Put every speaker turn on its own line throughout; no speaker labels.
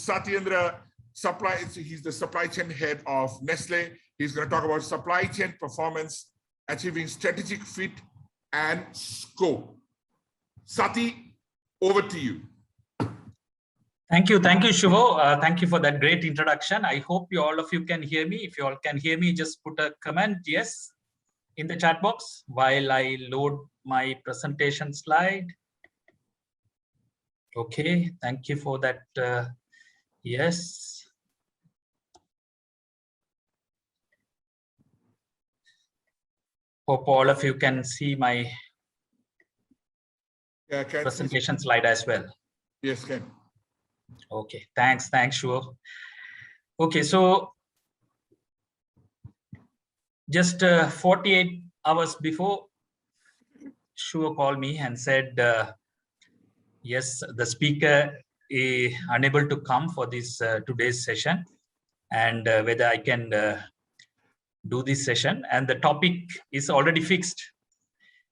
Satyendra, he's the supply chain head of Nestle. He's going to talk about supply chain performance, achieving strategic fit and scope. Sati, over to you.
Thank you, Shivo. Thank you for that great introduction. I hope all of you can hear me. If you all can hear me, just put a comment yes in the chat box while I load my presentation slide. Okay, thank you for that. Yes. Hope all of you can see my presentation slide as well.
Yes, can.
Okay, thanks, Shivo. Okay, so just 48 hours before, Shivo called me and said, yes, the speaker is unable to come for this today's session, and whether I can do this session. And the topic is already fixed: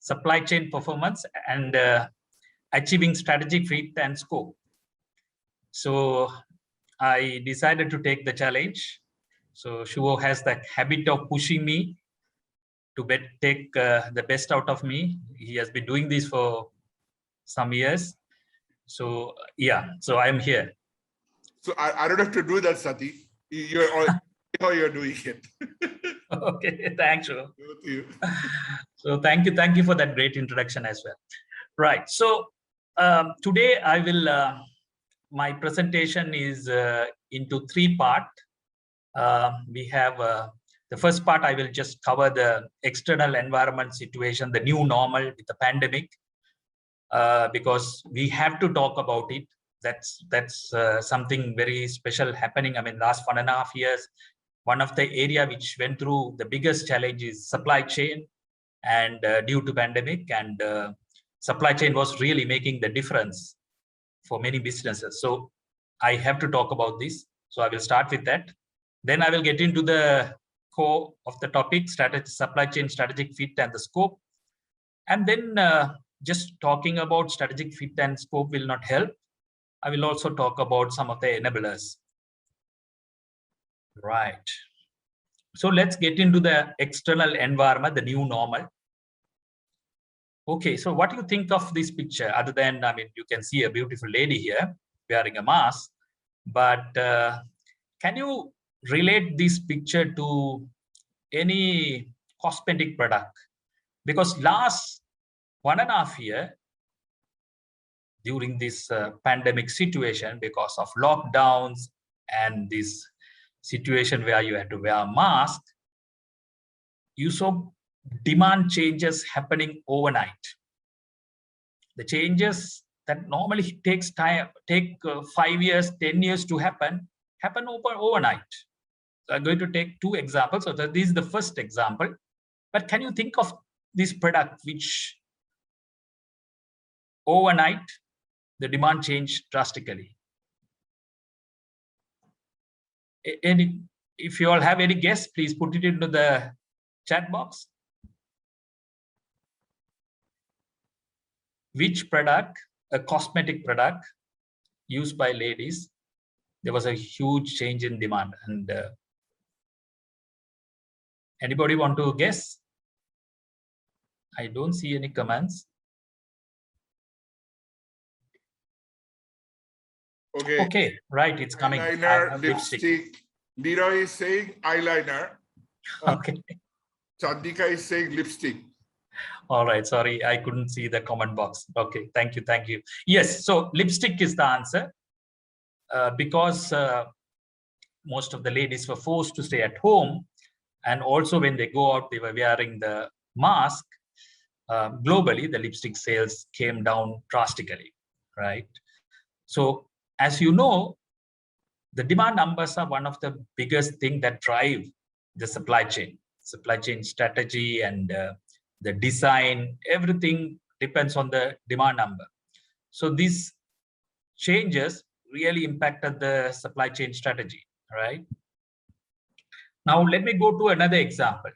supply chain performance and achieving strategic fit and scope. So I decided to take the challenge. So Shivo has the habit of pushing me to take the best out of me. He has been doing this for some years. So yeah, so I'm here.
So I don't have to do that, Sati. You're how you're doing it.
Okay, thanks, Shivo. So thank you for that great introduction as well. Right. So today I will. My presentation is into three parts. We have the first part. I will just cover the external environment situation, the new normal with the pandemic, because we have to talk about it. That's something very special happening. I mean, last 1.5 years, one of the area which went through the biggest challenge is supply chain, and due to pandemic, and supply chain was really making the difference for many businesses. So I have to talk about this. So I will start with that. Then I will get into the core of the topic: supply chain strategic fit and the scope. And then just talking about strategic fit and scope will not help. I will also talk about some of the enablers. Right. So let's get into the external environment, the new normal. Okay, so what do you think of this picture? Other than, I mean, you can see a beautiful lady here wearing a mask, but can you relate this picture to any cosmetic product? Because last 1.5 years, during this pandemic situation, because of lockdowns and this situation where you had to wear a mask, you saw demand changes happening overnight. The changes that normally take 5 years, 10 years to happen overnight. So I'm going to take 2 examples. So this is the first example. But can you think of this product which overnight the demand changed drastically? If you all have any guess, please put it into the chat box. Which product, a cosmetic product used by ladies, there was a huge change in demand? And anybody want to guess? I don't see any comments. Okay, right, it's coming.
Eyeliner, lipstick. Leroy is saying eyeliner.
Okay.
Chandika is saying lipstick.
All right, sorry, I couldn't see the comment box. Okay, thank you. Yes, so lipstick is the answer, because most of the ladies were forced to stay at home, and also when they go out, they were wearing the mask. Globally, the lipstick sales came down drastically, right? So as you know, the demand numbers are one of the biggest thing that drive the supply chain strategy, and the design, everything depends on the demand number. So these changes really impacted the supply chain strategy, right? Now let me go to another example.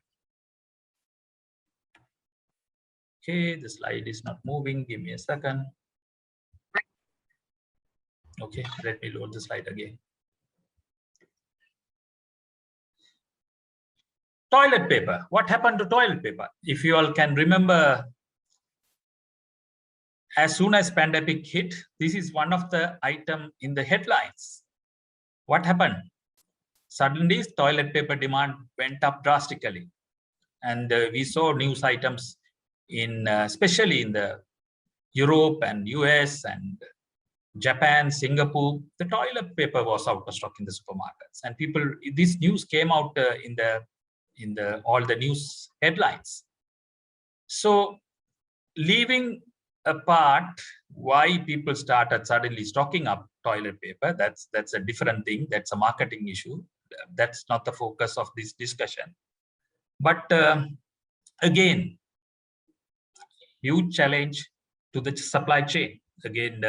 Okay, the slide is not moving. Give me a second. Okay, let me load the slide again. Toilet paper. What happened to toilet paper? If you all can remember, as soon as pandemic hit, this is one of the item in the headlines. What happened? Suddenly, toilet paper demand went up drastically. And we saw news items in, especially in the Europe and US and Japan, Singapore, the toilet paper was out of stock in the supermarkets. And people, this news came out in the all the news headlines. So leaving apart why people started suddenly stocking up toilet paper, that's a different thing. That's a marketing issue. That's not the focus of this discussion. But again, huge challenge to the supply chain. Again,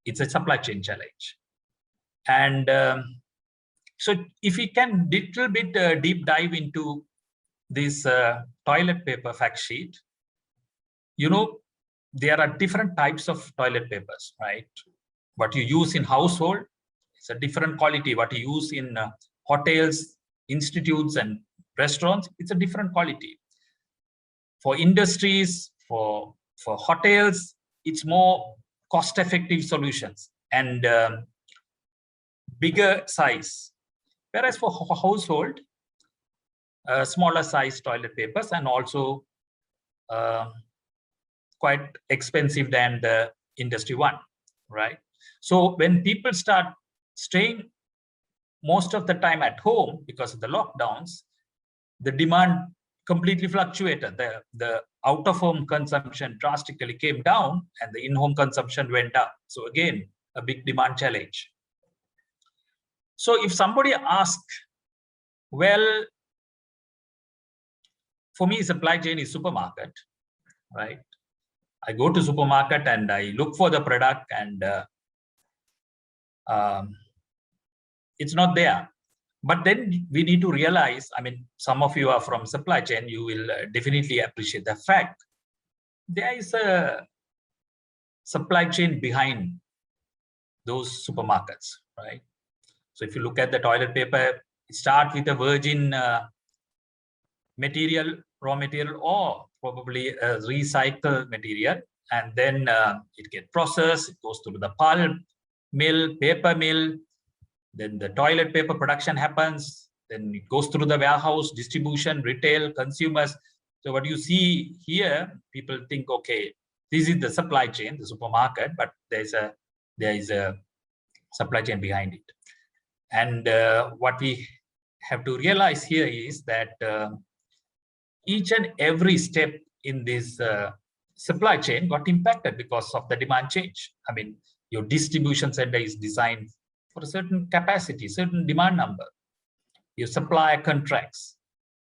it's a supply chain challenge. And so if we can little bit deep dive into this toilet paper fact sheet, you know, there are different types of toilet papers, right? What you use in household, it's a different quality. What you use in hotels, institutes, and restaurants, it's a different quality. For industries, for hotels, it's more cost-effective solutions and bigger size. Whereas for household, smaller size toilet papers and also quite expensive than the industry one, right? So when people start staying most of the time at home because of the lockdowns, the demand completely fluctuated. The out-of-home consumption drastically came down and the in-home consumption went up. So again, a big demand challenge. So if somebody asks, well, for me, supply chain is supermarket, right? I go to supermarket and I look for the product and it's not there. But then we need to realize, I mean, some of you are from supply chain, you will definitely appreciate the fact there is a supply chain behind those supermarkets, right? So if you look at the toilet paper, it starts with a virgin material, raw material, or probably a recycled material, and then it gets processed, it goes through the pulp mill, paper mill, then the toilet paper production happens, then it goes through the warehouse, distribution, retail, consumers. So what you see here, people think, okay, this is the supply chain, the supermarket, but there is a supply chain behind it. And what we have to realize here is that each and every step in this supply chain got impacted because of the demand change. I mean, your distribution center is designed for a certain capacity, certain demand number. Your supplier contracts,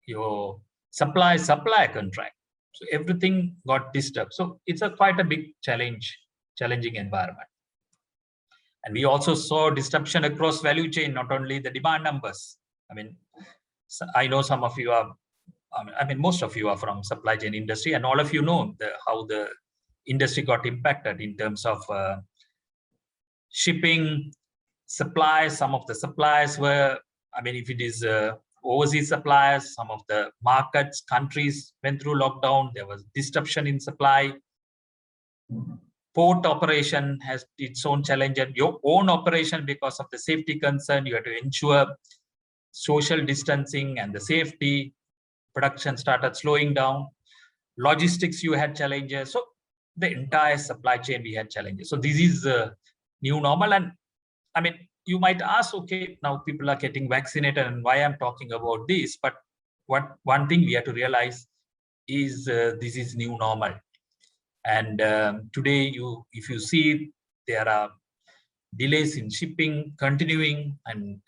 your supply contract. So everything got disturbed. So it's quite a big challenging environment. And we also saw disruption across value chain, not only the demand numbers. I mean, I know some of you are, I mean, most of you are from supply chain industry, and all of you know how the industry got impacted in terms of shipping, supplies. Some of the suppliers were, I mean, if it is overseas suppliers, some of the markets, countries went through lockdown. There was disruption in supply. Port operation has its own challenge, and your own operation, because of the safety concern, you have to ensure social distancing and the safety. Production started slowing down. Logistics, you had challenges. So the entire supply chain, we had challenges. So this is new normal. And I mean, you might ask, okay, now people are getting vaccinated and why I'm talking about this. But one thing we have to realize is this is new normal. And today, if you see, there are delays in shipping continuing, and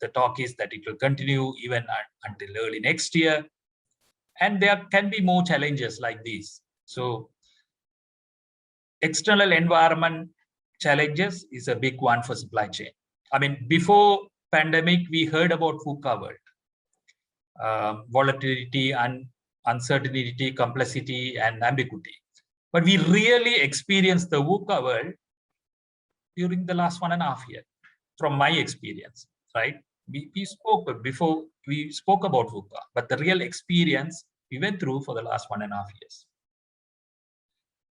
the talk is that it will continue even until early next year. And there can be more challenges like these. So external environment challenges is a big one for supply chain. I mean, before pandemic, we heard about VUCA world, volatility and uncertainty, complexity, and ambiguity. But we really experienced the VUCA world during the last 1.5 years, from my experience, right? We spoke before, we spoke about VUCA, but the real experience we went through for the last 1.5 years.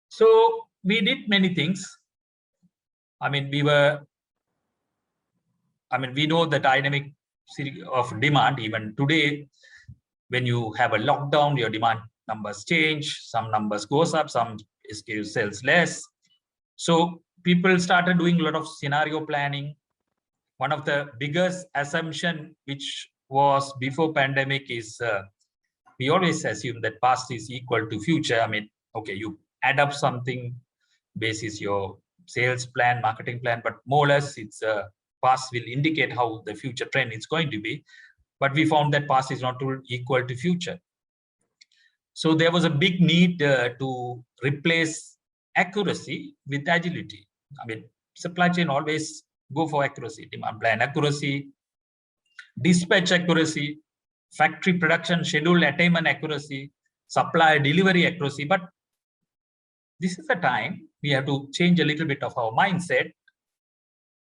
So we did many things. I mean, we know the dynamic of demand. Even today, when you have a lockdown, your demand numbers change. Some numbers goes up, some SKU sells less. So people started doing a lot of scenario planning. One of the biggest assumption which was before pandemic is we always assume that past is equal to future. I mean, okay, you add up something basis your sales plan, marketing plan, but more or less it's past will indicate how the future trend is going to be. But we found that past is not equal to future. So there was a big need to replace accuracy with agility. I mean, supply chain always go for accuracy, demand plan accuracy, dispatch accuracy, factory production schedule attainment accuracy, supply delivery accuracy. But this is the time we have to change a little bit of our mindset,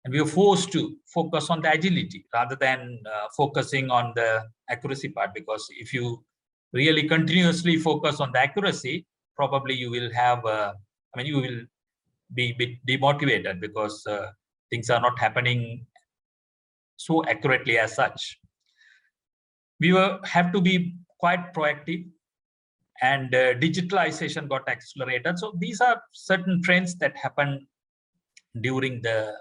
and we are forced to focus on the agility rather than focusing on the accuracy part. Because if you really continuously focus on the accuracy, probably you will have, you will be a bit demotivated because things are not happening so accurately as such. We have to be quite proactive, and digitalization got accelerated. So these are certain trends that happened during the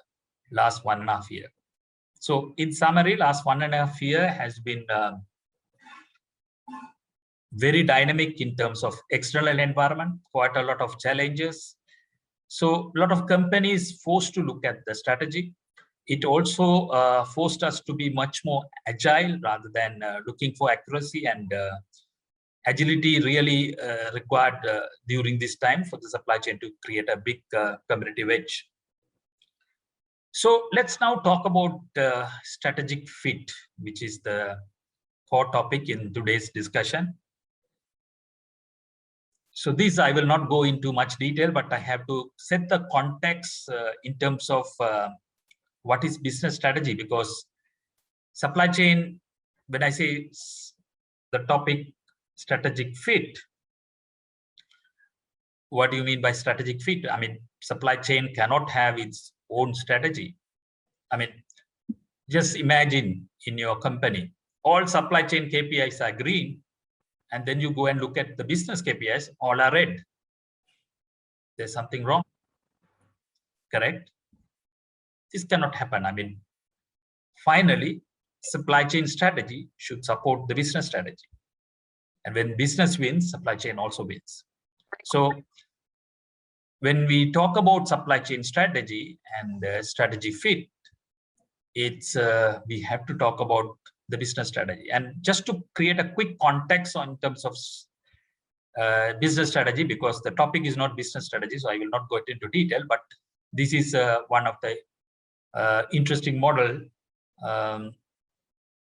last 1.5 years. So in summary, last 1.5 years has been very dynamic in terms of external environment, quite a lot of challenges. So a lot of companies forced to look at the strategy. It also forced us to be much more agile rather than looking for accuracy, and agility really required during this time for the supply chain to create a big competitive edge. So let's now talk about strategic fit, which is the core topic in today's discussion. So this I will not go into much detail, but I have to set the context in terms of what is business strategy, because supply chain, when I say the topic strategic fit, what do you mean by strategic fit? I mean, supply chain cannot have its own strategy. I mean, just imagine in your company, all supply chain KPIs are green, and then you go and look at the business KPIs, all are red. There's something wrong, correct? This cannot happen. I mean, finally, supply chain strategy should support the business strategy. And when business wins, supply chain also wins. So when we talk about supply chain strategy and strategy fit, it's we have to talk about the business strategy. And just to create a quick context in terms of business strategy, because the topic is not business strategy, so I will not go into detail, but this is one of the interesting model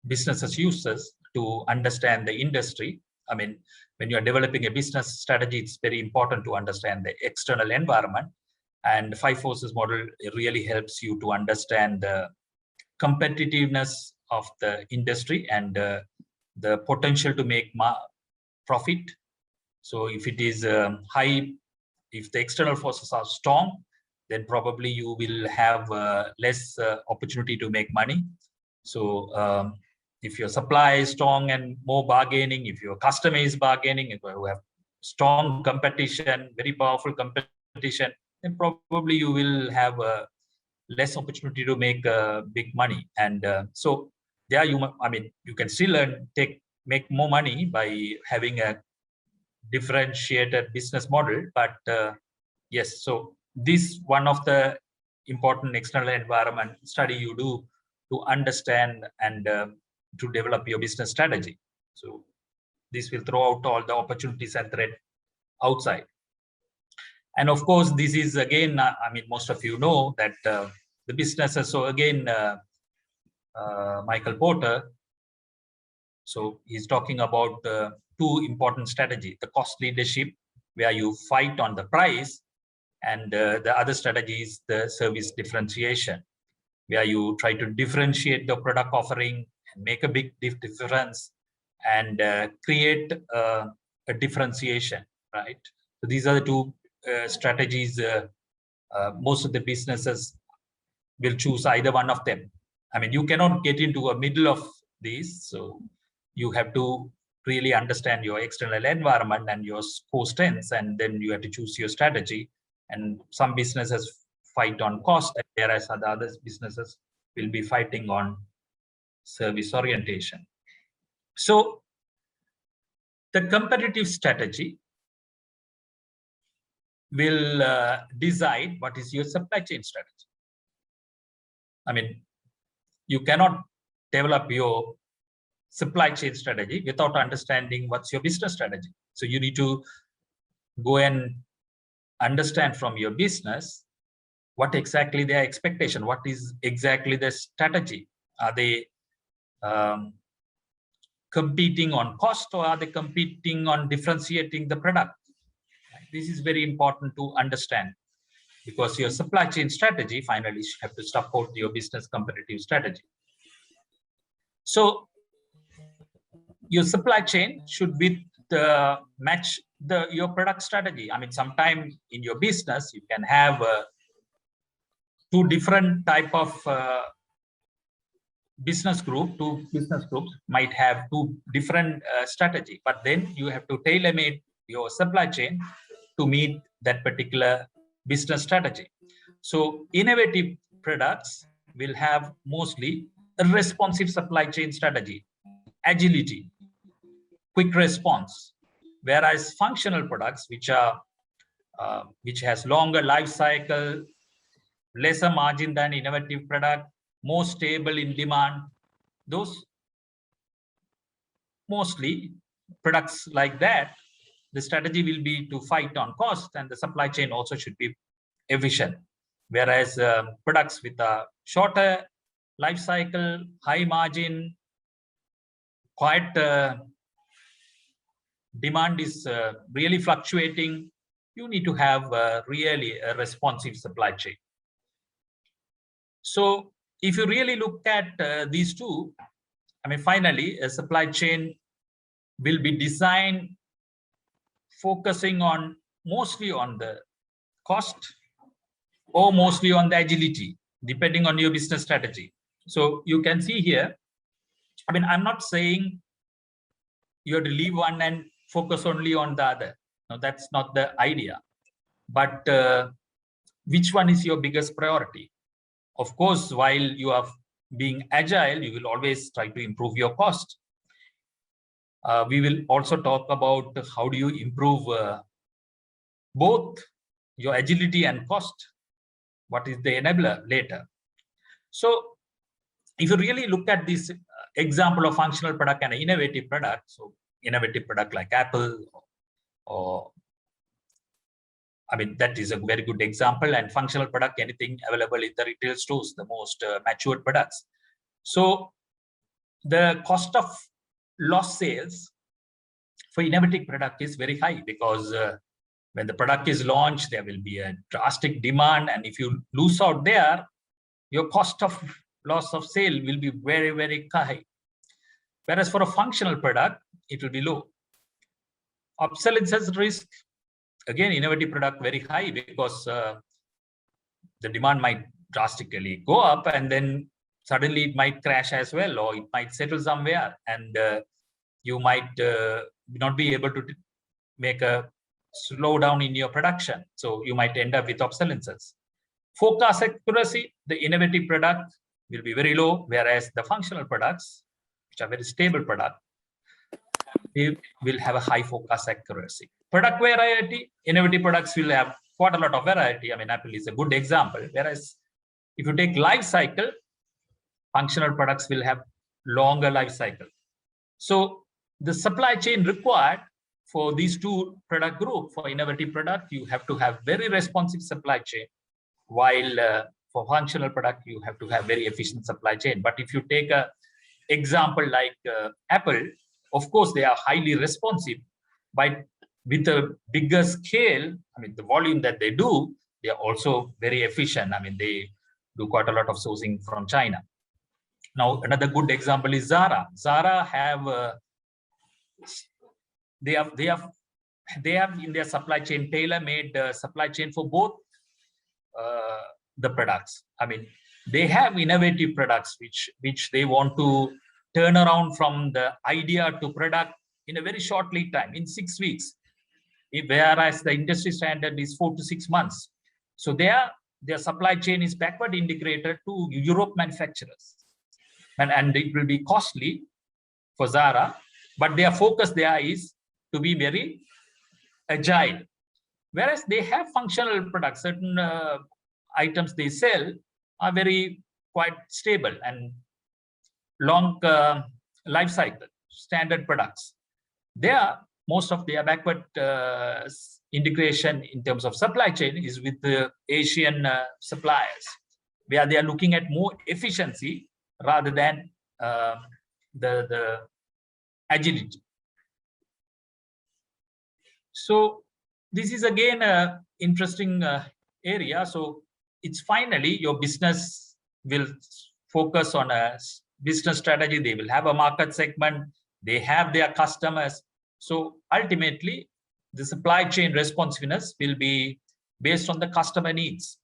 businesses uses to understand the industry. I mean, when you are developing a business strategy, it's very important to understand the external environment, and 5 forces model really helps you to understand the competitiveness of the industry and the potential to make profit. So if it is high, if the external forces are strong, then probably you will have less opportunity to make money. So if your supply is strong and more bargaining, if your customer is bargaining, if you have strong competition, very powerful competition, then probably you will have less opportunity to make big money. And so there you can still make more money by having a differentiated business model. But yes, so this one of the important external environment study you do to understand and to develop your business strategy. So this will throw out all the opportunities and threat outside. And of course, this is again, most of you know that the businesses. So again, Michael Porter, so he's talking about 2 important strategies: the cost leadership, where you fight on the price, And the other strategy is the service differentiation, where you try to differentiate the product offering and make a big difference and create a differentiation, right? So these are the two strategies most of the businesses will choose either one of them. I mean, you cannot get into a middle of these, so you have to really understand your external environment and your core strengths, and then you have to choose your strategy. And some businesses fight on cost, whereas other businesses will be fighting on service orientation. So the competitive strategy will decide what is your supply chain strategy. I mean, you cannot develop your supply chain strategy without understanding what's your business strategy. So you need to go and understand from your business what exactly their expectation, what is exactly their strategy. Are they competing on cost, or are they competing on differentiating the product? This is very important to understand, because your supply chain strategy finally have to support your business competitive strategy. So your supply chain should match your product strategy. I mean, sometime in your business, you can have two different type of business groups might have two different strategy, but then you have to tailor-made your supply chain to meet that particular business strategy. So innovative products will have mostly a responsive supply chain strategy, agility, quick response, whereas functional products, which has longer life cycle, lesser margin than innovative product, more stable in demand, those mostly products like that, the strategy will be to fight on cost, and the supply chain also should be efficient. Whereas products with a shorter life cycle, high margin, quite demand is really fluctuating, you need to have really a responsive supply chain. So if you really look at these two, I mean, finally, a supply chain will be designed focusing on mostly on the cost or mostly on the agility, depending on your business strategy. So you can see here, I mean, I'm not saying you have to leave one and focus only on the other. No, that's not the idea. But which one is your biggest priority? Of course, while you are being agile, you will always try to improve your cost. We will also talk about how do you improve both your agility and cost. What is the enabler later? So if you really look at this example of functional product and innovative product, so innovative product like Apple, or I mean, that is a very good example, and functional product, anything available in the retail stores, the most matured products. So the cost of lost sales for innovative product is very high, because when the product is launched, there will be a drastic demand, and if you lose out there, your cost of loss of sale will be very, very high. Whereas for a functional product, it will be low. Obsolescence risk, again, innovative product very high, because the demand might drastically go up, and then suddenly it might crash as well, or it might settle somewhere, and you might not be able to make a slowdown in your production. So you might end up with obsolescence. Forecast accuracy, the innovative product will be very low, whereas the functional products, which are very stable product, they will have a high forecast accuracy. Product variety, innovative products will have quite a lot of variety. I mean, Apple is a good example. Whereas if you take life cycle, functional products will have longer life cycle. So the supply chain required for these two product group, for innovative product, you have to have very responsive supply chain, while for functional product, you have to have very efficient supply chain. But if you take a example like Apple, of course, they are highly responsive, but with a bigger scale, I mean, the volume that they do, They are also very efficient. I mean, they do quite a lot of sourcing from China. Now, another good example is Zara. Zara have they have in their supply chain tailor-made supply chain for both the products. I mean, they have innovative products which they want to turn around from the idea to product in a very short lead time, in 6 weeks, whereas the industry standard is 4 to 6 months. So their supply chain is backward integrated to Europe manufacturers, and it will be costly for Zara, but their focus there is to be very agile. Whereas they have functional products, certain items they sell are very quite stable and long life cycle, standard products. Most of their backward integration in terms of supply chain is with the Asian suppliers, where they are looking at more efficiency rather than the agility. So this is again an interesting area. So it's finally your business will focus on a business strategy. They will have a market segment. They have their customers. So ultimately, the supply chain responsiveness will be based on the customer needs,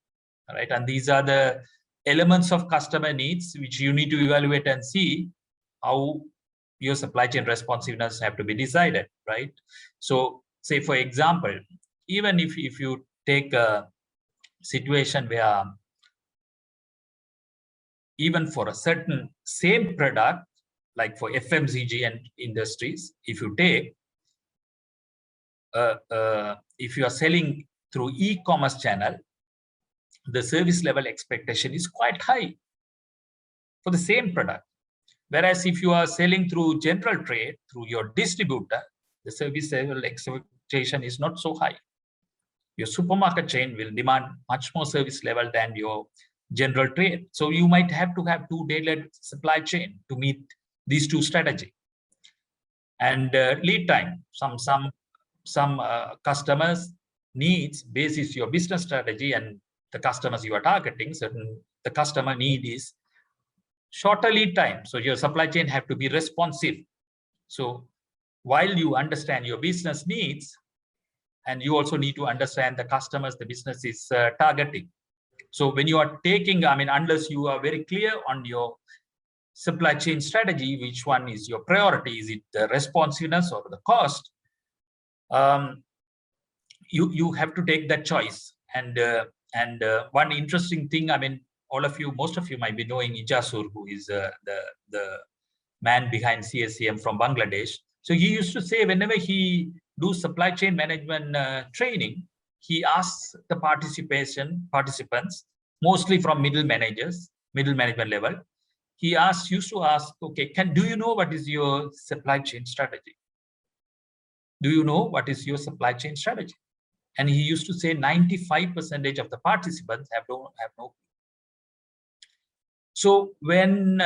right? And these are the elements of customer needs which you need to evaluate and see how your supply chain responsiveness have to be decided, right? So say, for example, even if you take a situation where even for a certain same product, like for FMCG and industries, if you take, if you are selling through e-commerce channel, the service level expectation is quite high for the same product. Whereas if you are selling through general trade, through your distributor, the service level expectation is not so high. Your supermarket chain will demand much more service level than your general trade. So you might have to have two tailored supply chain to meet these two strategies. And lead time, some customers needs basis your business strategy and the customers you are targeting. The customer need is shorter lead time. So your supply chain have to be responsive. So while you understand your business needs, and you also need to understand the customers the business is targeting. So when you are taking, I mean, unless you are very clear on your supply chain strategy, which one is your priority, is it the responsiveness or the cost? You have to take that choice. And one interesting thing, I mean, most of you might be knowing Ijasur, who is the man behind CSCM from Bangladesh. So he used to say whenever he do supply chain management training, he asks the participants, mostly from middle management level. He used to ask, okay, do you know what is your supply chain strategy? Do you know what is your supply chain strategy? And he used to say 95% of the participants have no clue. So when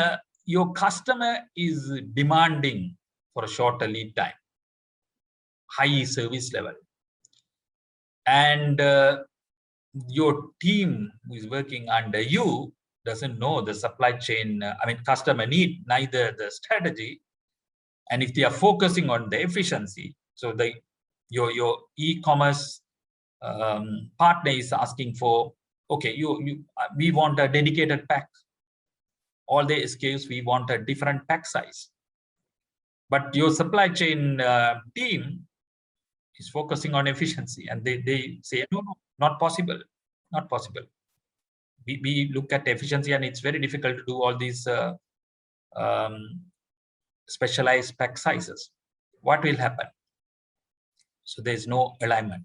your customer is demanding for a shorter lead time, high service level, and your team who is working under you doesn't know the supply chain, customer need, neither the strategy, and if they are focusing on the efficiency, so your e-commerce partner is asking for, okay, we want a dedicated pack. All the SKUs, we want a different pack size. But your supply chain team is focusing on efficiency, and they say, no, not possible, not possible. We look at efficiency, and it's very difficult to do all these specialized pack sizes. What will happen? So there's no alignment.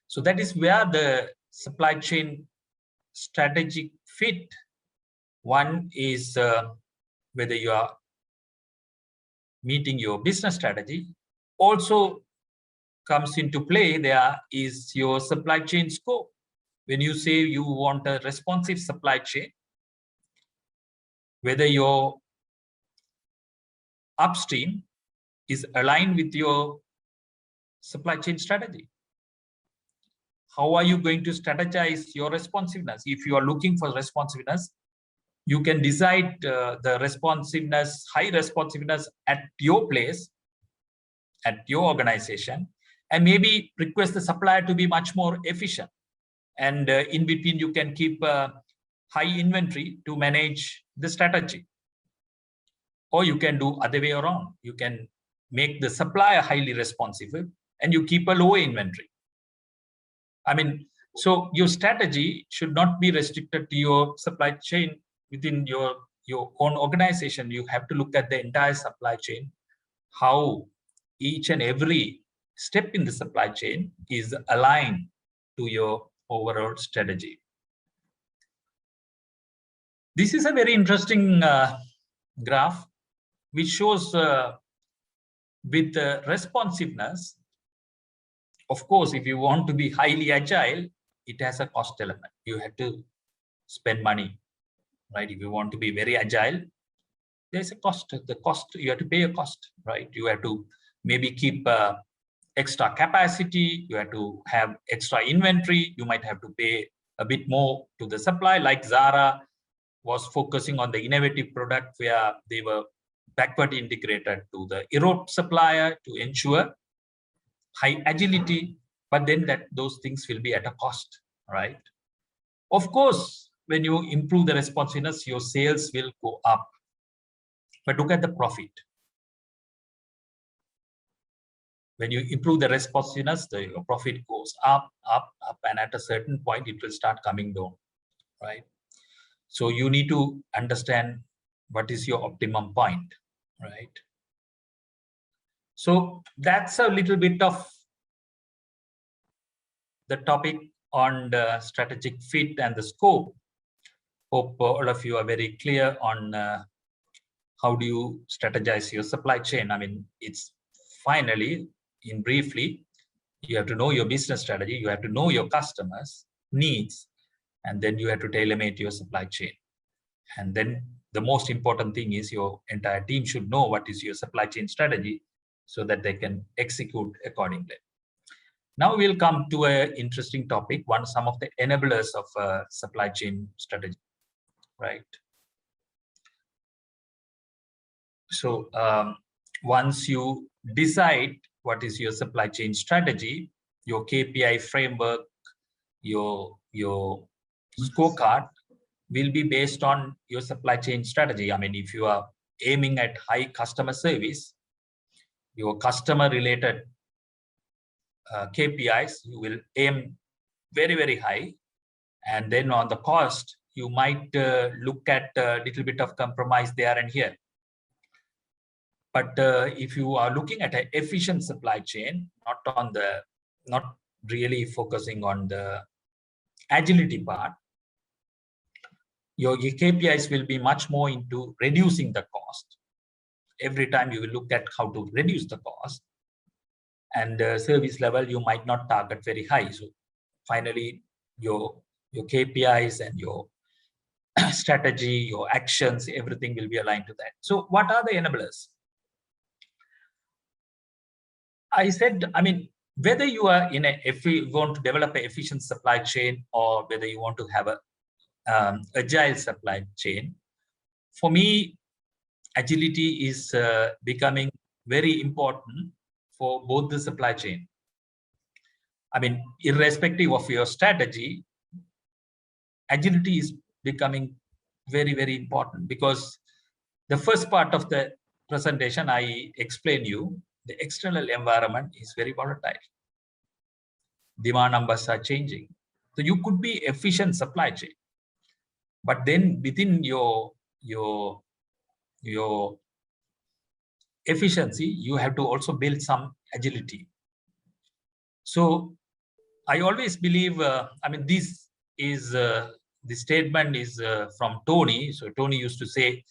So that is where the supply chain strategic fit, one is whether you are meeting your business strategy, also comes into play. There is your supply chain scope. When you say you want a responsive supply chain, whether your upstream is aligned with your supply chain strategy. how are you going to strategize your responsiveness? If you are looking for responsiveness, you can decide the responsiveness, high responsiveness at your place, at your organization, and maybe request the supplier to be much more efficient. And in between, you can keep high inventory to manage the strategy. Or you can do other way around. You can make the supplier highly responsive and you keep a lower inventory. I mean, so your strategy should not be restricted to your supply chain within your own organization. You have to look at the entire supply chain, how each and every step in the supply chain is aligned to your overall strategy. This is a very interesting graph, which shows with responsiveness. Of course, if you want to be highly agile, it has a cost element. You have to spend money, right? If you want to be very agile, there's a cost. The cost, you have to pay a cost, right? You have to maybe keep extra capacity. You have to have extra inventory. You might have to pay a bit more to the supply, like Zara was focusing on the innovative product where they were backward integrated to the Europe supplier to ensure high agility, but then those things will be at a cost, right? Of course, when you improve the responsiveness, your sales will go up. But look at the profit. When you improve the responsiveness, your profit goes up, up, up, and at a certain point, it will start coming down, right? So you need to understand what is your optimum point, right? So that's a little bit of the topic on the strategic fit and the scope. Hope all of you are very clear on how do you strategize your supply chain. I mean, it's finally, in briefly, you have to know your business strategy, you have to know your customers' needs, and then you have to tailor-make your supply chain. And then the most important thing is your entire team should know what is your supply chain strategy so that they can execute accordingly. Now we'll come to an interesting topic, some of the enablers of supply chain strategy, right? So once you decide what is your supply chain strategy, your KPI framework, your scorecard will be based on your supply chain strategy. I mean, if you are aiming at high customer service, your customer related KPIs, you will aim very, very high. And then on the cost, you might look at a little bit of compromise there and here. But if you are looking at an efficient supply chain, not really focusing on the agility part, your KPIs will be much more into reducing the cost. Every time you will look at how to reduce the cost, and service level you might not target very high. So finally, your KPIs and your strategy, your actions, everything will be aligned to that. So what are the enablers? I said, I mean, whether you are if you want to develop an efficient supply chain or whether you want to have a agile supply chain, for me, agility is becoming very important for both the supply chain. I mean, irrespective of your strategy, agility is becoming very, very important, because the first part of the presentation, I explained you, the external environment is very volatile. Demand numbers are changing. So you could be efficient supply chain, but then within your efficiency, you have to also build some agility. So I always believe, I mean, this is the statement is from Tony. So Tony used to say,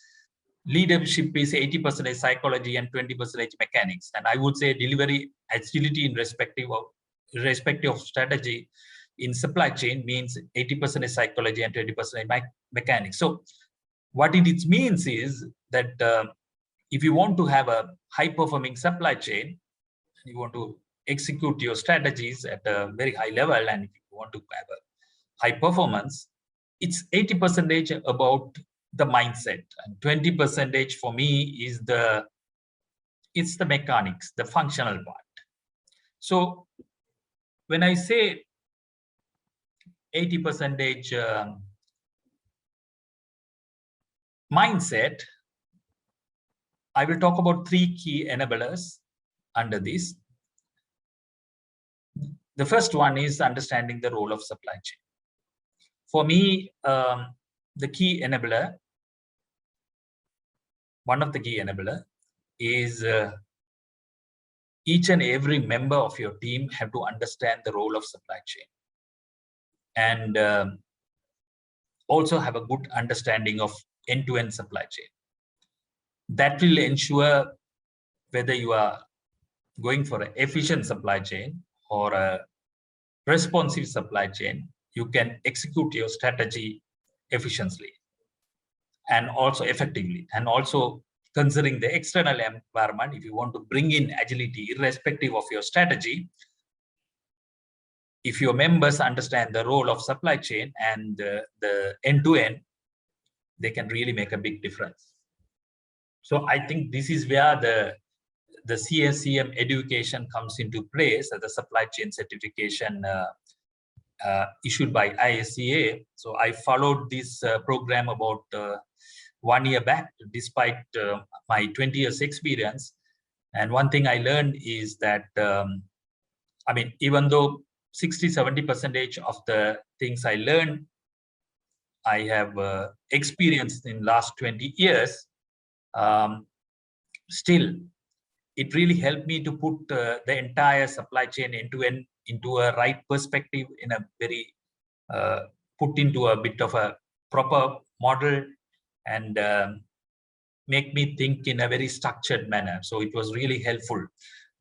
leadership is 80% psychology and 20% mechanics. And I would say delivery agility irrespective of strategy in supply chain means 80% psychology and 20% mechanics. So what it means is that if you want to have a high performing supply chain, you want to execute your strategies at a very high level, and if you want to have a high performance, it's 80% about the mindset, and 20% for me is the mechanics, the functional part. So when I say 80% mindset, I will talk about 3 key enablers under this. The first one is understanding the role of supply chain. For me, the key enabler, one of the key enabler is each and every member of your team have to understand the role of supply chain, and also have a good understanding of end-to-end supply chain. That will ensure whether you are going for an efficient supply chain or a responsive supply chain, you can execute your strategy efficiently and also effectively. And also considering the external environment, if you want to bring in agility irrespective of your strategy, if your members understand the role of supply chain and the end-to-end, they can really make a big difference. So I think this is where the CSCM education comes into place, as the supply chain certification issued by ISCA. So I followed this program about 1 year back, despite my 20 years experience. And one thing I learned is that, I mean, even though 60–70% of the things I learned, I have experienced in last 20 years, still, it really helped me to put the entire supply chain end-to-end into a right perspective, in a very put into a bit of a proper model, and make me think in a very structured manner. So it was really helpful.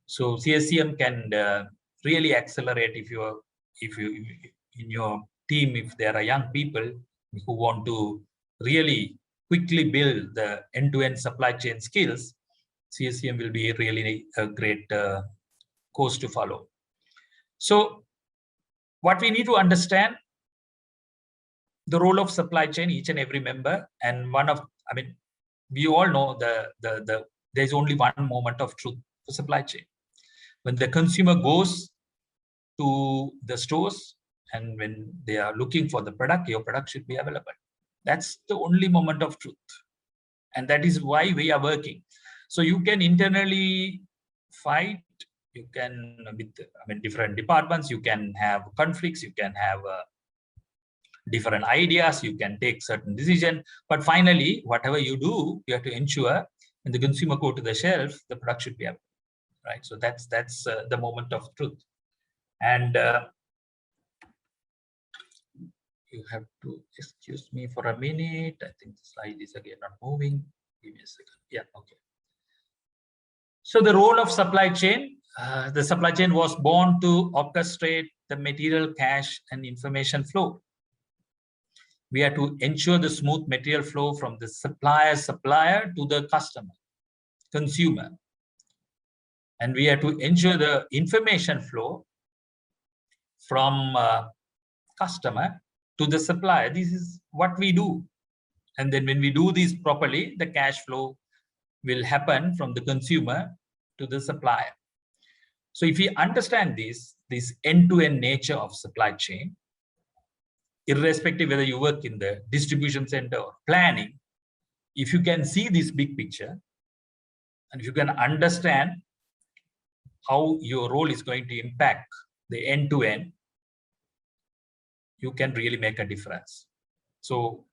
So CSCM can really accelerate if you in your team, if there are young people who want to really quickly build the end-to-end supply chain skills, CSCM will be really a great course to follow. So what we need to understand, the role of supply chain, each and every member, and I mean, we all know there's only one moment of truth for supply chain. When the consumer goes to the stores and when they are looking for the product, your product should be available. That's the only moment of truth. And that is why we are working. So you can internally fight, you can, with different departments, you can have conflicts, you can have different ideas, you can take certain decisions, but finally, whatever you do, you have to ensure when the consumer go to the shelf, the product should be available, right? So that's the moment of truth. And you have to excuse me for a minute. I think the slide is again not moving. Give me a second. Yeah, okay. So the role of supply chain, the supply chain was born to orchestrate the material, cash, and information flow. We have to ensure the smooth material flow from the supplier to the customer, consumer. And we have to ensure the information flow from customer to the supplier. This is what we do. And then when we do this properly, the cash flow will happen from the consumer to the supplier. So if we understand this end-to-end nature of supply chain, irrespective whether you work in the distribution center or planning, if you can see this big picture, and if you can understand how your role is going to impact the end-to-end, you can really make a difference. So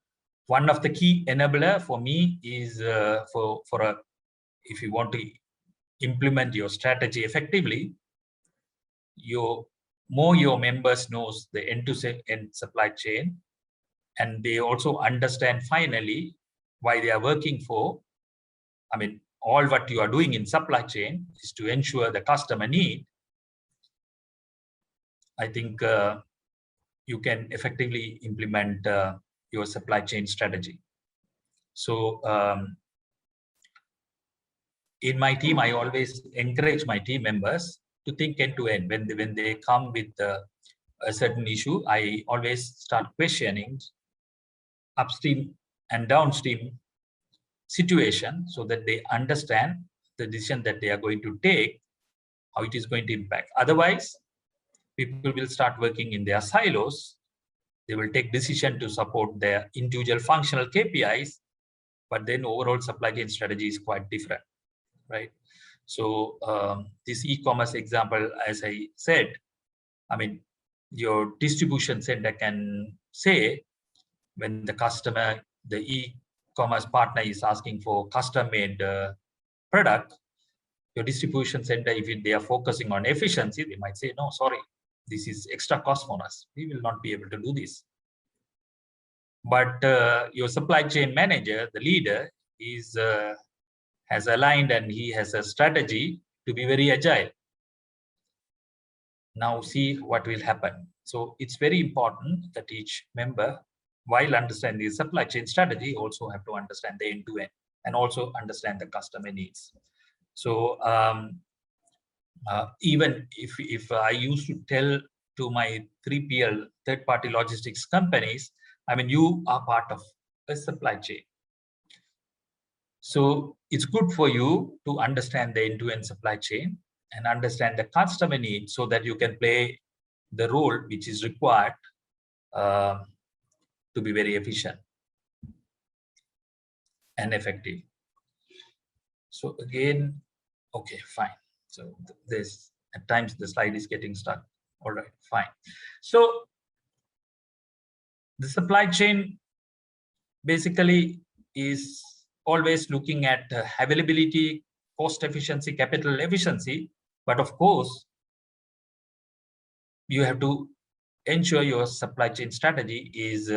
one of the key enabler for me is if you want to implement your strategy effectively, more your members knows the end-to-end supply chain, and they also understand finally why they are working for. I mean, all what you are doing in supply chain is to ensure the customer need. I think you can effectively implement your supply chain strategy. So in my team, I always encourage my team members to think end-to-end when they come with a certain issue, I always start questioning upstream and downstream situation so that they understand the decision that they are going to take, how it is going to impact. Otherwise, people will start working in their silos. They will take decision to support their individual functional KPIs, but then overall supply chain strategy is quite different, right? So this e-commerce example, as I said, I mean, your distribution center can say when the customer, the e-commerce partner is asking for custom-made product, your distribution center, if they are focusing on efficiency, they might say, no, sorry, this is extra cost for us. We will not be able to do this. But your supply chain manager, the leader, has aligned and he has a strategy to be very agile. Now see what will happen. So it's very important that each member, while understanding the supply chain strategy, also have to understand the end-to-end and also understand the customer needs. So even if I used to tell to my 3PL, third-party logistics companies, I mean, you are part of a supply chain. So it's good for you to understand the end-to-end supply chain and understand the customer needs so that you can play the role which is required to be very efficient and effective. So again, okay, fine. So this, at times the slide is getting stuck. All right, fine. So the supply chain basically is always looking at availability, cost efficiency, capital efficiency. But of course, you have to ensure your supply chain strategy is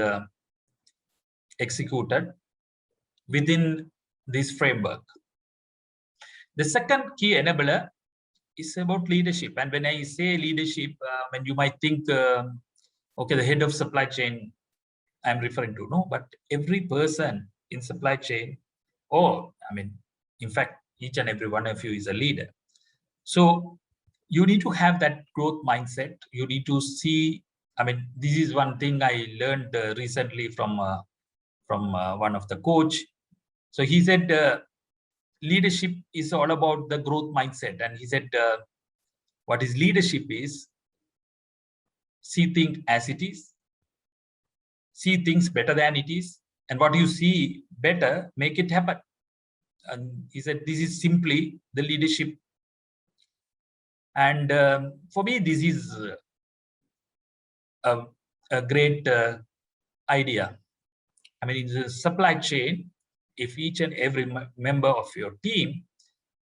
executed within this framework. The second key enabler is about leadership. And when I say leadership, when you might think, okay, the head of supply chain, I'm referring to, no, but every person in supply chain, or I mean, in fact, each and every one of you is a leader. So you need to have that growth mindset. You need to see, I mean, this is one thing I learned recently from one of the coach. So he said, leadership is all about the growth mindset. And he said, what is leadership is see things as it is, see things better than it is, and what you see better, make it happen. And he said, this is simply the leadership. And for me, this is a great idea. I mean, in the supply chain, if each and every member of your team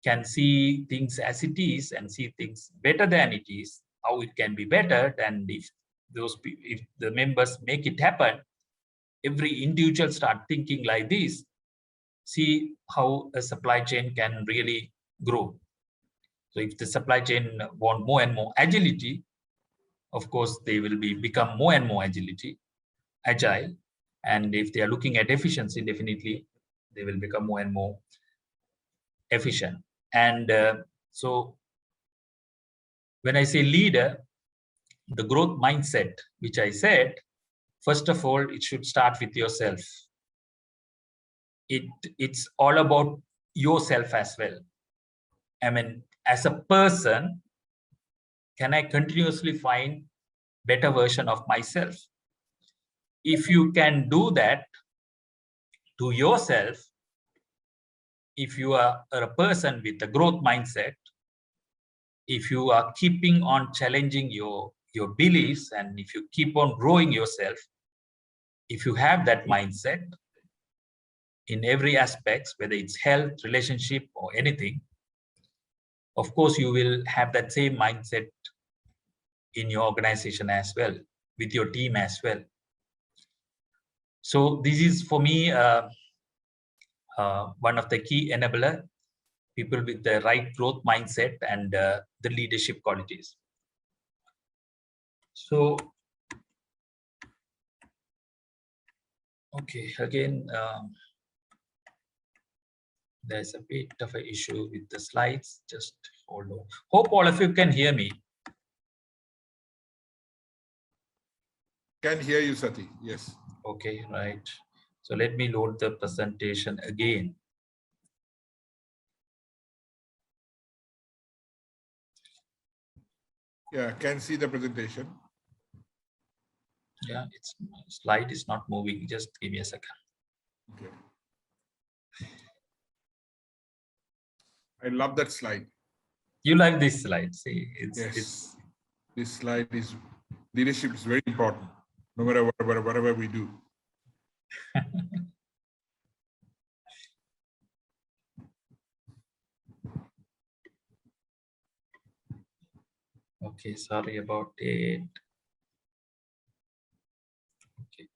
can see things as it is and see things better than it is, how it can be better, and if the members make it happen, every individual start thinking like this, see how a supply chain can really grow. So if the supply chain want more and more agility, of course, they will become more and more agile. And if they are looking at efficiency, definitely they will become more and more efficient. And so when I say leader, the growth mindset, which I said, first of all, it should start with yourself. It's all about yourself as well. I mean, as a person, can I continuously find better version of myself? If you can do that to yourself, if you are a person with a growth mindset, if you are keeping on challenging your beliefs, and if you keep on growing yourself, if you have that mindset in every aspect, whether it's health, relationship, or anything, of course, you will have that same mindset in your organization as well, with your team as well. So this is, for me, one of the key enabler, people with the right growth mindset and the leadership qualities. So, okay, again, there's a bit of an issue with the slides. Just hold on. Hope all of you can hear me.
Can hear you, Sati. Yes.
Okay, right. So let me load the presentation again.
Yeah, can see the presentation.
Yeah, its slide is not moving. Just give me a second.
Okay. I love that slide.
You like this slide? See,
Yes. This slide is leadership is very important, no matter whatever we do.
Okay, sorry about it. Okay.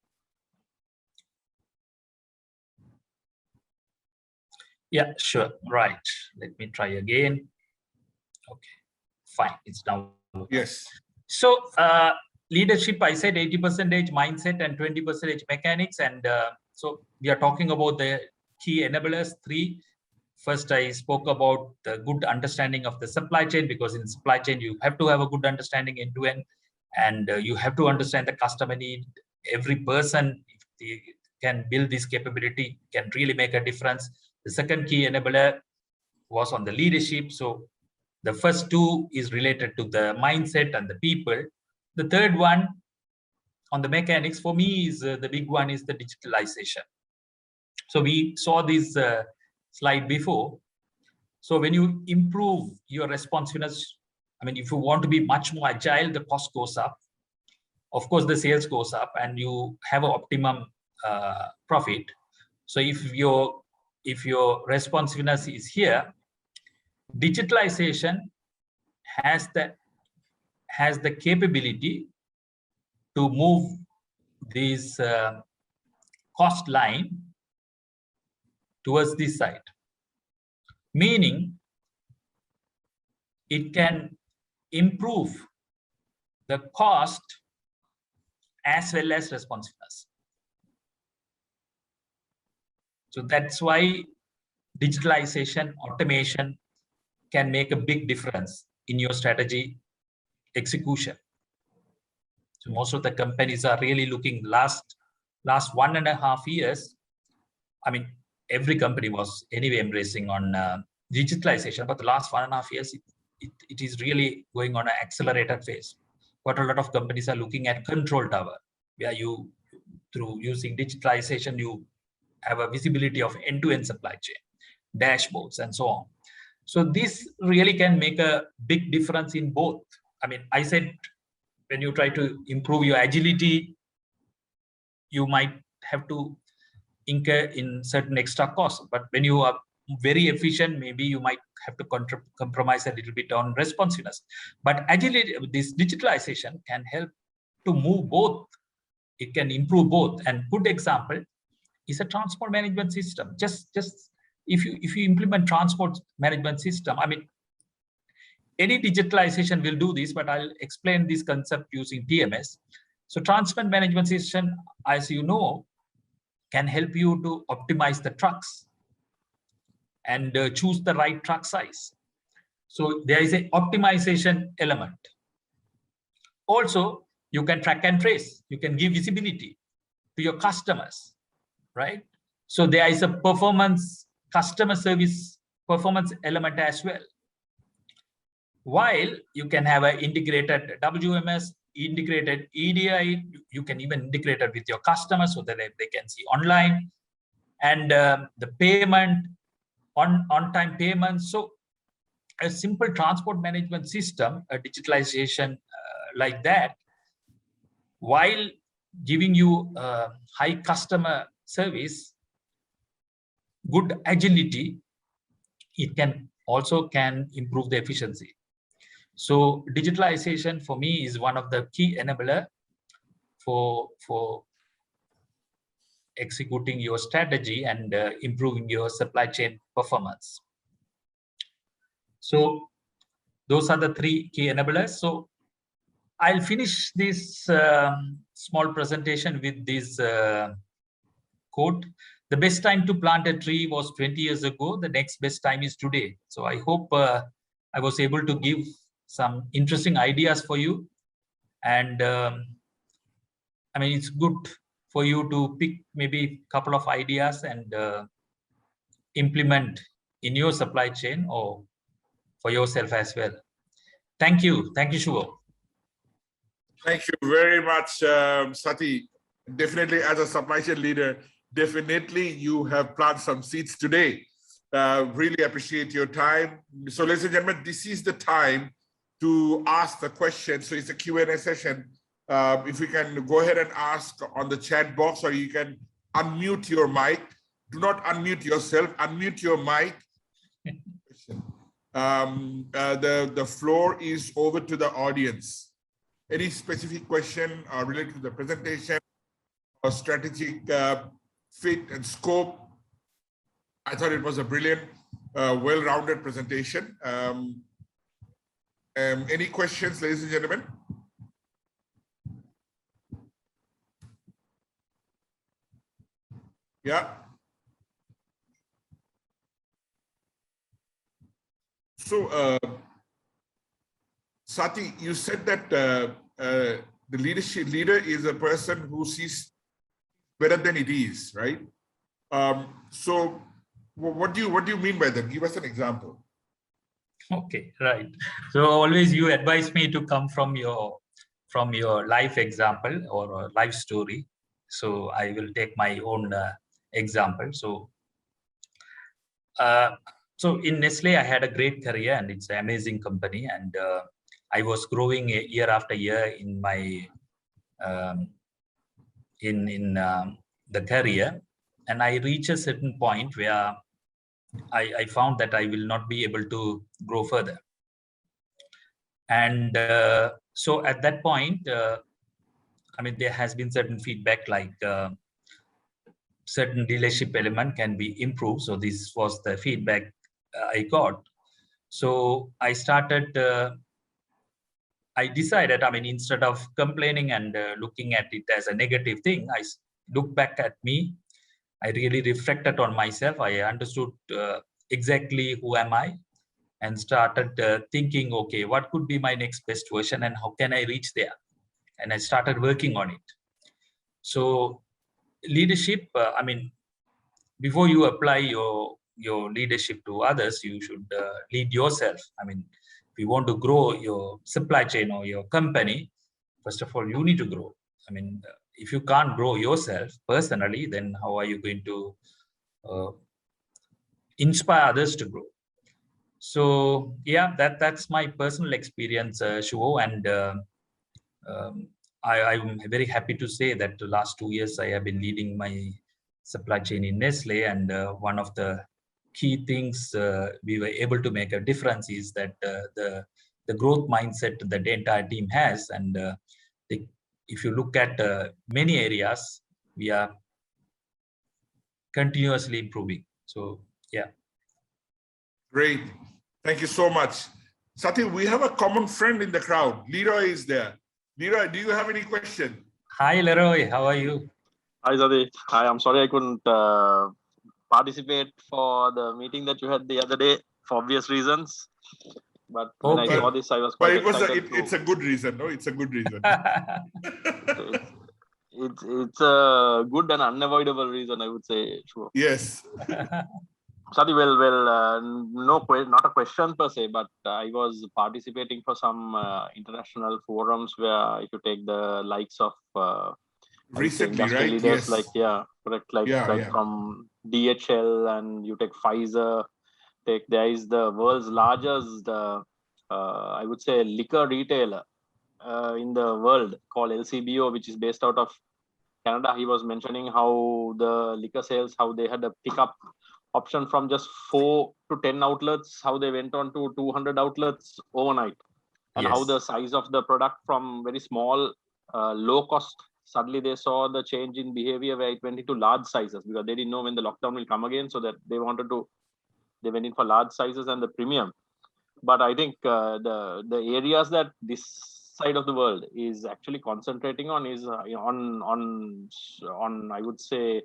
Yeah, sure. Right. Let me try again. Okay, fine. It's now.
Yes.
So leadership, I said 80% mindset and 20% mechanics. And so we are talking about the key enablers, 3. First, I spoke about the good understanding of the supply chain, because in supply chain, you have to have a good understanding end to end, and you have to understand the customer need. Every person, if they can build this capability, can really make a difference. The second key enabler was on the leadership. So the first 2 is related to the mindset and the people. The third one on the mechanics for me is the big one is the digitalization. So we saw this slide before. So when you improve your responsiveness, I mean, if you want to be much more agile, the cost goes up. Of course, the sales goes up, and you have an optimum profit. So if your responsiveness is here, digitalization has the capability to move this cost line towards this side, meaning it can improve the cost as well as responsiveness. So that's why digitalization, automation can make a big difference in your strategy execution. So most of the companies are really looking last 1.5 years. I mean, every company was anyway embracing on digitalization, but the last 1.5 years, it is really going on an accelerated phase. What a lot of companies are looking at control tower, where you, through using digitalization, you have a visibility of end-to-end supply chain, dashboards, and so on. So this really can make a big difference in both. I mean, I said, when you try to improve your agility, you might have to incur in certain extra costs. But when you are very efficient, maybe you might have to compromise a little bit on responsiveness. But agility, this digitalization can help to move both. It can improve both. And good example is a transport management system. Just if you implement transport management system, I mean, any digitalization will do this, but I'll explain this concept using TMS. So transport management system, as you know, can help you to optimize the trucks and choose the right truck size. So there is an optimization element. Also, you can track and trace. You can give visibility to your customers, right? So there is a customer service performance element as well. While you can have an integrated WMS, integrated EDI, you can even integrate it with your customers so that they can see online, and the payment, on-time payments. So a simple transport management system, a digitalization like that, while giving you high customer service, good agility, it can improve the efficiency. So digitalization for me is one of the key enabler for executing your strategy and improving your supply chain performance. So those are the 3 key enablers. So I'll finish this small presentation with this quote. The best time to plant a tree was 20 years ago. The next best time is today. So I hope I was able to give some interesting ideas for you. And I mean, it's good for you to pick maybe a couple of ideas and implement in your supply chain or for yourself as well. Thank you, Shuvo.
Thank you very much, Sati. Definitely, as a supply chain leader, definitely you have planted some seeds today. Really appreciate your time. So, ladies and gentlemen, this is the time to ask the question. So it's a Q&A session. If you can go ahead and ask on the chat box, or you can unmute your mic. Do not unmute yourself, unmute your mic. The floor is over to the audience. Any specific question related to the presentation or strategic fit and scope? I thought it was a brilliant, well-rounded presentation. Any questions, ladies and gentlemen? Yeah. So, Sati, you said that the leader is a person who sees better than it is, right? So, what do you mean by that? Give us an example.
Okay, right. So always you advise me to come from your life example or a life story. So I will take my own example. So in Nestle, I had a great career, and it's an amazing company, and I was growing year after year in my the career, and I reached a certain point where I found that I will not be able to grow further. And so at that point, I mean, there has been certain feedback like certain dealership element can be improved. So this was the feedback I got. So I started, I decided, I mean, instead of complaining and looking at it as a negative thing, I looked back at me. I really reflected on myself. I understood exactly who am I, and started thinking, okay, what could be my next best version and how can I reach there? And I started working on it. So leadership, I mean, before you apply your leadership to others, you should lead yourself. I mean, if you want to grow your supply chain or your company, first of all, you need to grow. I mean, if you can't grow yourself personally, then how are you going to inspire others to grow? So yeah, that's my personal experience, Shuo, and I'm very happy to say that the last 2 years I have been leading my supply chain in Nestle, and one of the key things we were able to make a difference is that the growth mindset that the entire team has, and if you look at many areas, we are continuously improving. So yeah.
Great. Thank you so much. Sati, we have a common friend in the crowd. Leroy is there. Leroy, do you have any question?
Hi, Leroy. How are you?
Hi, Zadi. Hi, I'm sorry I couldn't participate for the meeting that you had the other day for obvious reasons. But when I saw this, I was quite excited.
It's a good reason, no? It's a good reason.
It's a good and unavoidable reason, I would say. Sure.
Yes.
Sadi, not a question per se, but I was participating for some international forums where if you take the likes of
recently,
industry
right?
leaders,
yes.
like from DHL, and you take Pfizer. There is the world's largest, I would say, liquor retailer in the world called LCBO, which is based out of Canada. He was mentioning how the liquor sales, how they had a pickup option from just 4 to 10 outlets, how they went on to 200 outlets overnight, and how the size of the product from very small, low cost, suddenly they saw the change in behavior where it went into large sizes because they didn't know when the lockdown will come again, so that they went in for large sizes and the premium. But I think the areas that this side of the world is actually concentrating on is on I would say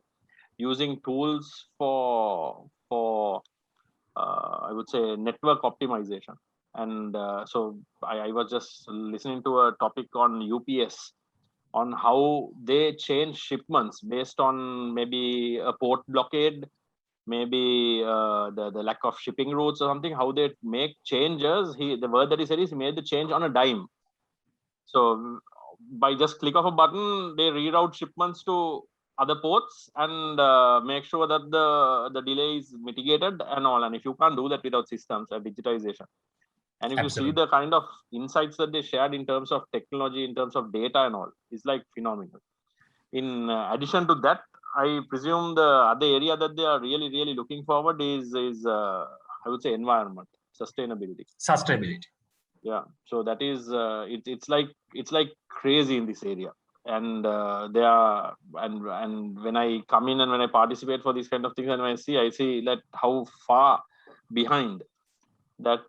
using tools for I would say network optimization. And so I was just listening to a topic on UPS on how they change shipments based on maybe a port blockade, maybe the lack of shipping routes or something, how they make changes. The word that he said is he made the change on a dime. So by just click of a button, they reroute shipments to other ports and make sure that the delay is mitigated and all. And if you can't do that without systems and digitization, and if
Absolutely.
you see the kind of insights that they shared in terms of technology, in terms of data and all, it's like phenomenal. In addition to that, I presume the other area that they are really looking forward is I would say environment, sustainability. Yeah, so that is it's like crazy in this area, and they are and when I come in and when I participate for these kind of things and when I see that how far behind that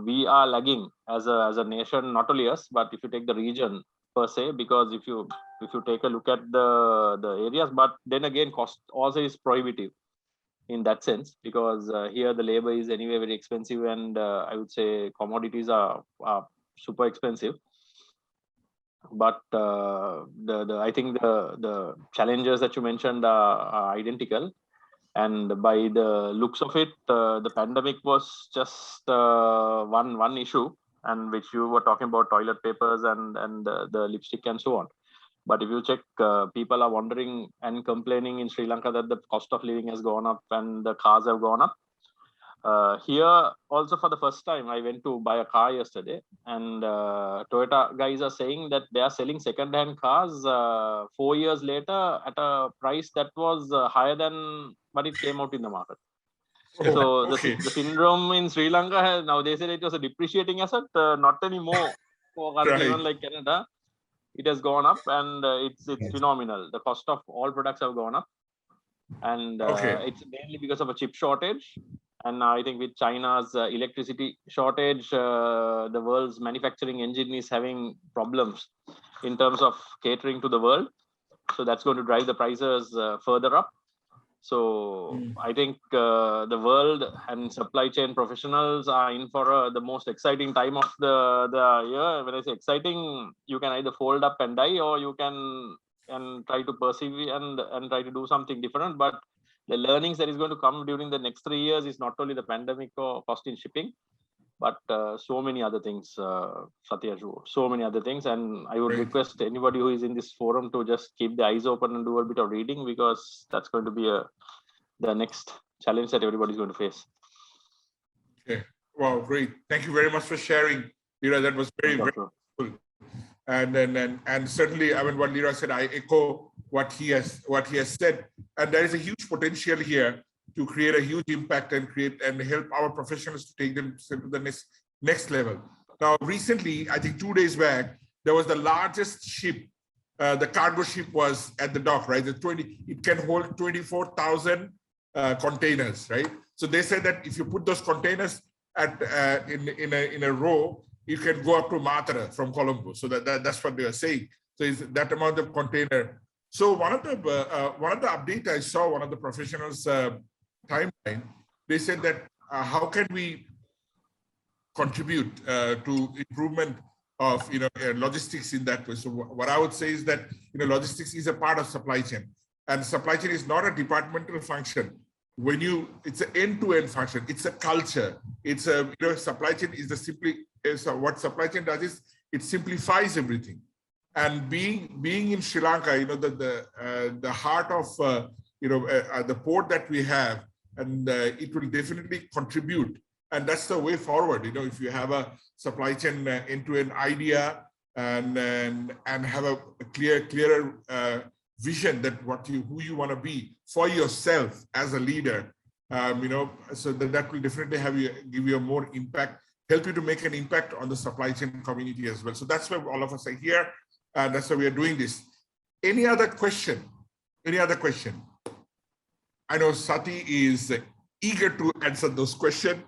we are lagging as a nation, not only us, but if you take the region per se, because if you take a look at the areas, but then again cost also is prohibitive in that sense, because here the labor is anyway very expensive, and I would say commodities are super expensive. But I think the challenges that you mentioned are identical, and by the looks of it, the pandemic was just one issue, and which you were talking about toilet papers and the lipstick and so on. But if you check, people are wondering and complaining in Sri Lanka that the cost of living has gone up and the cars have gone up. Here also, for the first time, I went to buy a car yesterday, and Toyota guys are saying that they are selling second-hand cars 4 years later at a price that was higher than what it came out in the market. So the syndrome in Sri Lanka has now, they said it was a depreciating asset, not anymore for a country like Canada. It has gone up, and it's phenomenal. The cost of all products have gone up, and it's mainly because of a chip shortage. And I think with China's electricity shortage, the world's manufacturing engine is having problems in terms of catering to the world. So that's going to drive the prices further up. So I think the world and supply chain professionals are in for the most exciting time of the year. When I say exciting, you can either fold up and die, or you can try to persevere and try to do something different. But the learnings that is going to come during the next 3 years is not only the pandemic or cost in shipping, but so many other things, Satyaju, so many other things. And I would request anybody who is in this forum to just keep the eyes open and do a bit of reading, because that's going to be the next challenge that everybody is going to face.
Okay. Wow, great. Thank you very much for sharing, Lira. That was very cool. And certainly, I mean, what Lira said, I echo what he has said. And there is a huge potential here to create a huge impact and help our professionals to take them to the next level. Now, recently, I think 2 days back, there was the largest ship. The cargo ship was at the dock, right? It can hold 24,000 containers, right? So they said that if you put those containers in a row, you can go up to Matara from Colombo. So that's what they are saying. So it's that amount of container. So one of the updates I saw, one of the professionals timeline, they said that how can we contribute to improvement of logistics in that way. So what I would say is that logistics is a part of supply chain, and supply chain is not a departmental function. It's an end-to-end function. It's a culture. It's a supply chain is what supply chain does is it simplifies everything. And being in Sri Lanka, the heart of the port that we have, and it will definitely contribute. And that's the way forward. If you have a supply chain end-to-end idea and have a clearer vision that who you want to be for yourself as a leader, so that will definitely give you a more impact, help you to make an impact on the supply chain community as well. So that's why all of us are here, and that's why we are doing this. Any other question? Any other question? I know Sati is eager to answer those questions.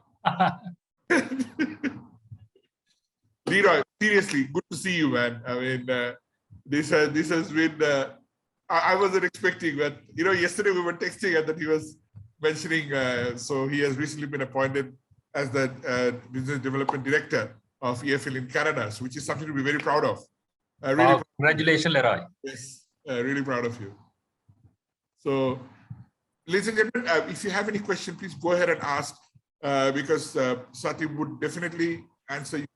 Leroy, seriously, good to see you, man. I mean, this has been. I wasn't expecting, but yesterday we were texting and that he was mentioning. So he has recently been appointed as the business development director of EFL in Canada, so which is something to be very proud of.
Wow, congratulations, Leroy.
Yes, really proud of you. So, ladies and gentlemen, if you have any question, please go ahead and ask, because Sati would definitely answer you.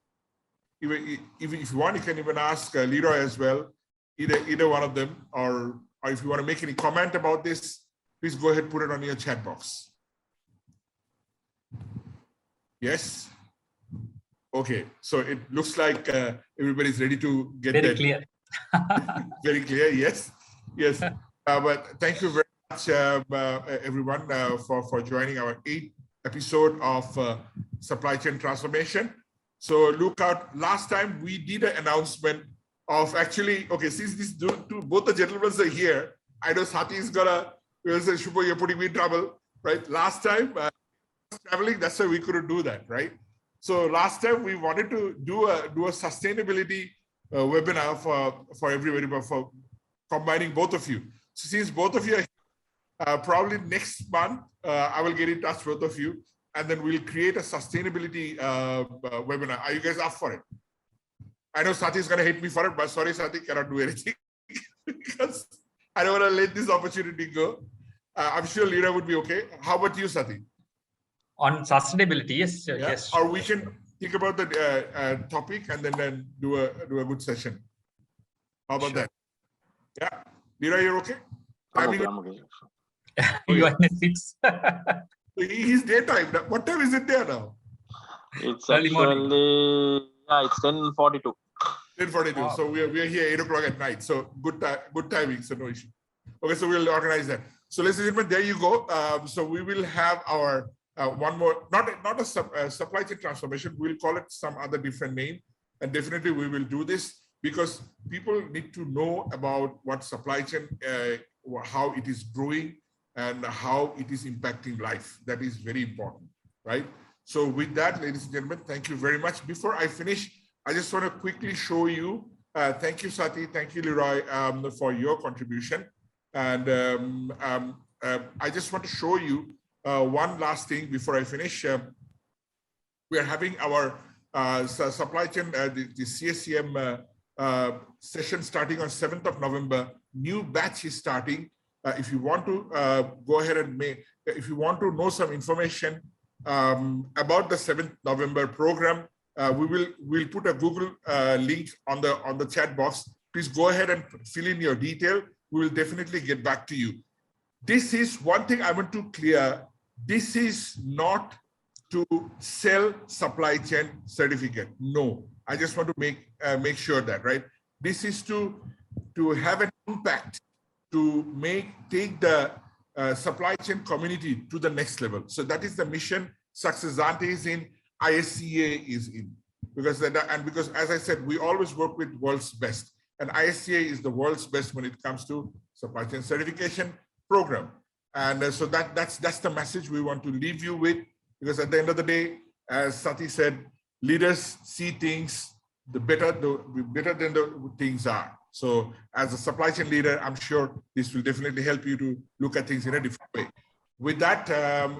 Even if you want, you can even ask Leroy as well, either one of them, or if you want to make any comment about this, please go ahead and put it on your chat box. Yes. Okay, so it looks like everybody's ready to get
very
that.
Clear.
Very clear. Yes, yes. But thank you very much, everyone, for joining our 8th episode of Supply Chain Transformation. So look out. Last time we did an announcement of actually, okay, since these both the gentlemen are here, I know Sati is gonna say, Shubho, you're putting me in trouble, right? Last time traveling, that's why we couldn't do that, right? So last time we wanted to do a sustainability webinar for everybody, but for combining both of you. So since both of you are probably next month, I will get in touch with both of you, and then we'll create a sustainability webinar. Are you guys up for it? I know Sati is going to hate me for it, but sorry, Sati, cannot do anything because I don't want to let this opportunity go. I'm sure Lira would be okay. How about you, Sati?
On sustainability, yes,
yeah?
yes.
Or we can think about the topic and then do a good session. How about that? Yeah, Lira, you're okay?
I'm okay.
You are in 6.
He's daytime. What time is it there now?
It's actually, yeah, it's 10:42.
10:42. Wow. So we are here 8 o'clock at night. So good timing. So no issue. Okay, so we'll organize that. So ladies and gentlemen, there you go. So we will have our one more, not a supply chain transformation. We'll call it some other different name, and definitely we will do this because people need to know about what supply chain, how it is growing, and how it is impacting life. That is very important, right? So with that, ladies and gentlemen, thank you very much. Before I finish, I just want to quickly show you. Thank you, Sati. Thank you, Leroy, for your contribution. And I just want to show you one last thing before I finish. We are having our supply chain, the CSCM session starting on 7th of November. New batch is starting. If you want to go ahead and if you want to know some information about the 7th November program, we'll put a Google link on the chat box. Please go ahead and fill in your detail. We will definitely get back to you. This is one thing I want to clear. This is not to sell supply chain certificate. No, I just want to make sure that, right? This is to have an impact, to take the supply chain community to the next level. So that is the mission Successante is in, ISCA is in. Because as I said, we always work with world's best. And ISCA is the world's best when it comes to supply chain certification program. And so that's the message we want to leave you with, because at the end of the day, as Sati said, leaders see things better than the things are. So as a supply chain leader, I'm sure this will definitely help you to look at things in a different way. With that,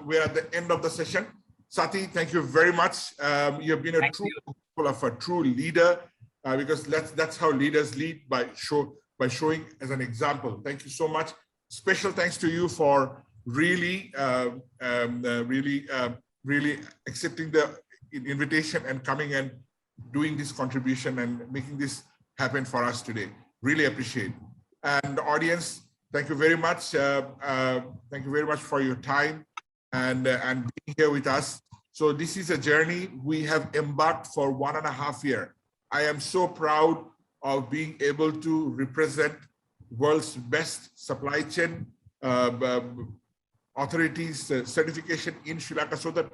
we're at the end of the session. Sati, thank you very much. You have been a true leader, because that's how leaders lead, by showing as an example. Thank you so much. Special thanks to you for really accepting the invitation and coming and doing this contribution and making this happen for us today. Really appreciate. And the audience, thank you very much. Thank you very much for your time and being here with us. So this is a journey we have embarked for 1.5 years. I am so proud of being able to represent world's best supply chain authorities certification in Sri Lanka, so that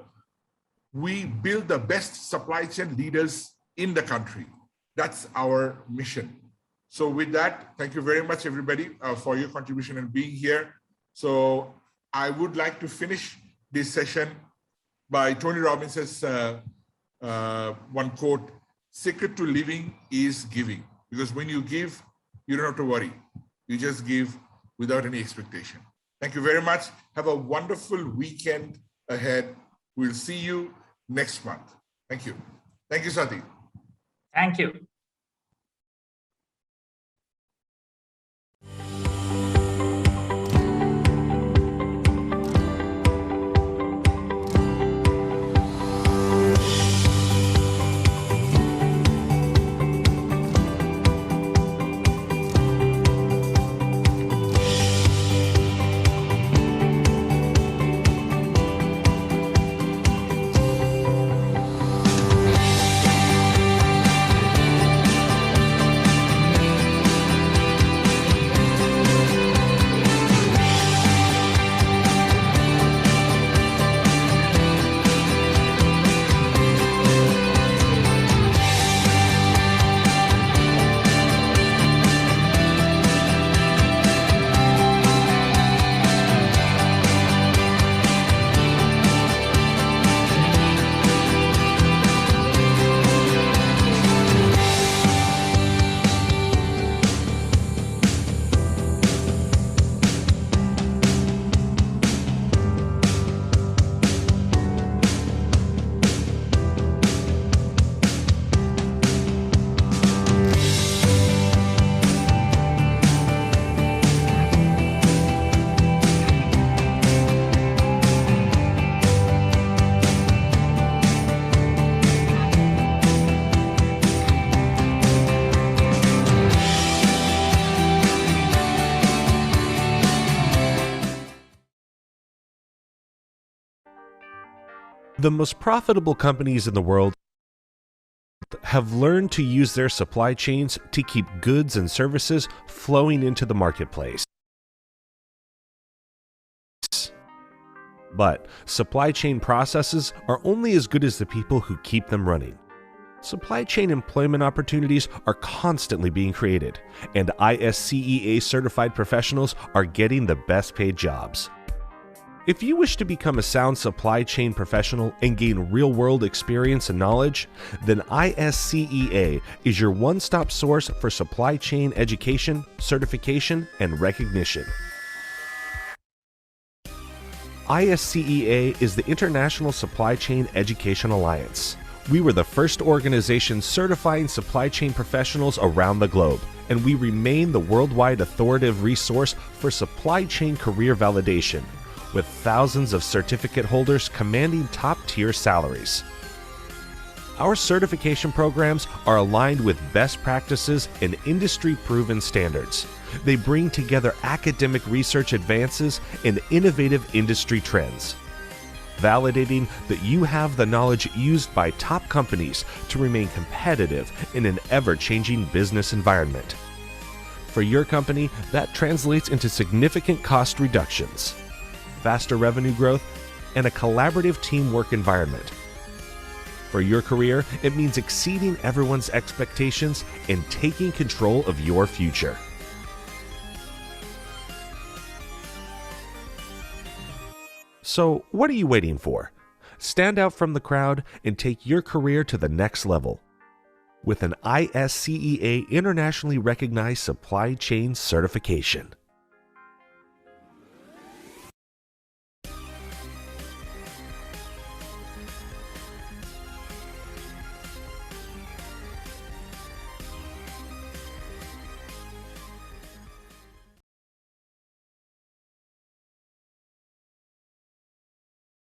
we build the best supply chain leaders in the country. That's our mission. So with that, thank you very much, everybody, for your contribution and being here. So I would like to finish this session by Tony Robbins' one quote: "Secret to living is giving." Because when you give, you don't have to worry. You just give without any expectation. Thank you very much. Have a wonderful weekend ahead. We'll see you next month. Thank you. Thank you, Sati.
Thank you.
The most profitable companies in the world have learned to use their supply chains to keep goods and services flowing into the marketplace. But supply chain processes are only as good as the people who keep them running. Supply chain employment opportunities are constantly being created, and ISCEA certified professionals are getting the best paid jobs. If you wish to become a sound supply chain professional and gain real-world experience and knowledge, then ISCEA is your one-stop source for supply chain education, certification, and recognition. ISCEA is the International Supply Chain Education Alliance. We were the first organization certifying supply chain professionals around the globe, and we remain the worldwide authoritative resource for supply chain career validation, with thousands of certificate holders commanding top-tier salaries. Our certification programs are aligned with best practices and industry-proven standards. They bring together academic research advances and innovative industry trends, validating that you have the knowledge used by top companies to remain competitive in an ever-changing business environment. For your company, that translates into significant cost reductions, faster revenue growth, and a collaborative teamwork environment. For your career, it means exceeding everyone's expectations and taking control of your future. So, what are you waiting for? Stand out from the crowd and take your career to the next level with an ISCEA internationally recognized supply chain certification.